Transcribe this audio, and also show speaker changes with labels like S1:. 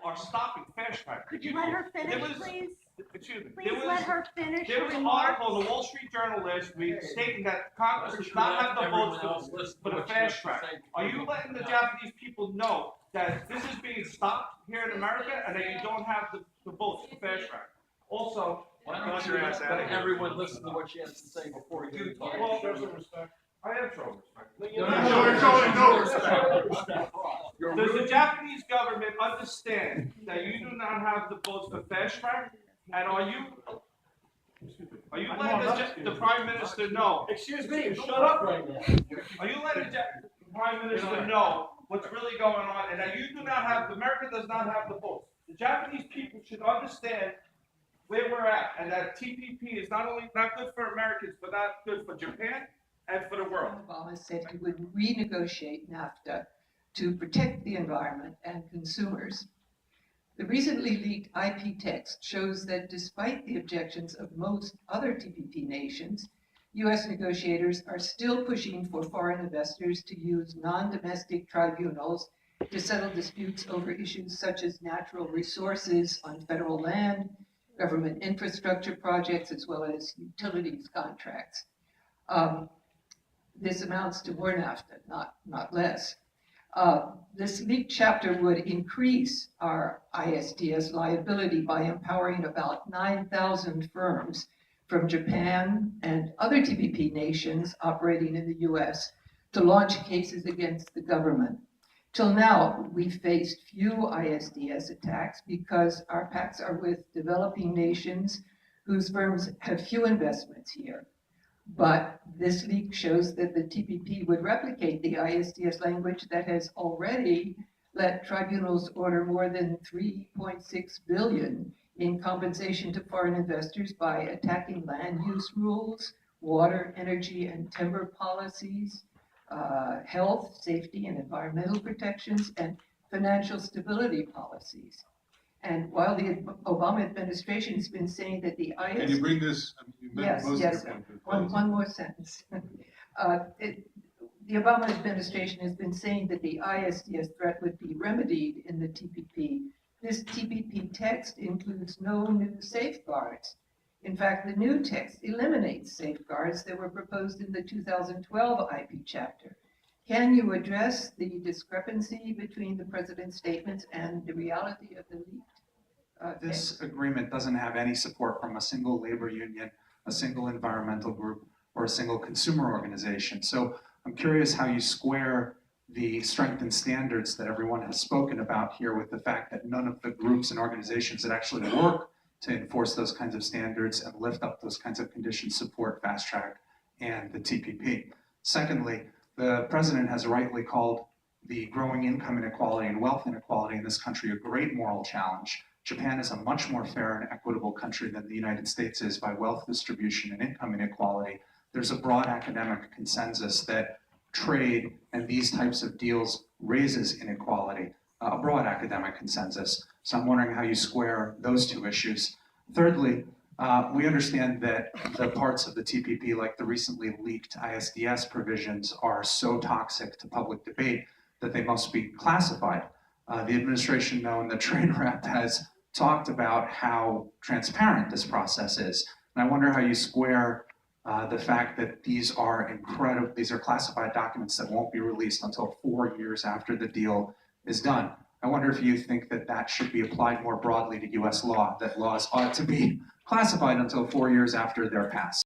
S1: are stopping fast track.
S2: Could you let her finish, please?
S1: Excuse me.
S2: Please let her finish
S1: There
S2: her
S1: was an
S2: remarks.
S1: article in the Wall Street Journal last week stating that Congress does not have the votes for the fast track. Are you letting the Japanese people know that this is being stopped here in America and that you don't have the votes for fast track? Also,
S3: Why don't you let everyone listen to what she has to say before you talk?
S1: well, I am showing respect.
S3: You're showing no respect.
S1: Does the Japanese government understand that you do not have the votes for fast track? And are you letting the Prime Minister know?
S4: Excuse me, shut up right now.
S1: Are you letting the Prime Minister know what's really going on and that you do not have, America does not have the votes? The Japanese people should understand where we're at and that TPP is not only not good for Americans, but not good for Japan and for the world.
S5: Obama said he would renegotiate NAFTA to protect the environment and consumers. The recently leaked IP text shows that despite the objections of most other TPP nations, U.S. negotiators are still pushing for foreign investors to use non-domestic tribunals to settle disputes over issues such as natural resources on federal land, government infrastructure projects, as well as utilities contracts. This amounts to more NAFTA, not less. This leaked chapter would increase our ISDS liability by empowering about 9,000 firms from Japan and other TPP nations operating in the US to launch cases against the government. Till now, we've faced few ISDS attacks because our pacts are with developing nations whose firms have few investments here. But this leak shows that the TPP would replicate the ISDS language that has already let tribunals order more than $3.6 billion in compensation to foreign investors by attacking land use rules, water, energy, and timber policies, health, safety, and environmental protections, and financial stability policies. And while the Obama administration has been saying that the ISDS...
S6: Can you bring this?
S5: Yes, one more sentence. The Obama administration has been saying that the ISDS threat would be remedied in the TPP. This TPP text includes no new safeguards. In fact, the new text eliminates safeguards that were proposed in the 2012 IP chapter. Can you address the discrepancy between the president's statements and the reality of the leaked
S7: This agreement doesn't have any support from a single labor union, a single environmental group, or a single consumer organization. So I'm curious how you square the strengthened standards that everyone has spoken about here with the fact that none of the groups and organizations that actually work to enforce those kinds of standards and lift up those kinds of conditions support Fast Track and the TPP. Secondly, the president has rightly called the growing income inequality and wealth inequality in this country a great moral challenge. Japan is a much more fair and equitable country than the United States is by wealth distribution and income inequality. There's a broad academic consensus that trade and these types of deals raises inequality, a broad academic consensus. So I'm wondering how you square those two issues. Thirdly, we understand that the parts of the TPP, like the recently leaked ISDS provisions, are so toxic to public debate that they must be classified. The administration, though, in the trade rep has talked about how transparent this process is. And I wonder how you square the fact that these are classified documents that won't be released until 4 years after the deal is done. I wonder if you think that that should be applied more broadly to US law, that laws ought to be classified until 4 years after they're passed.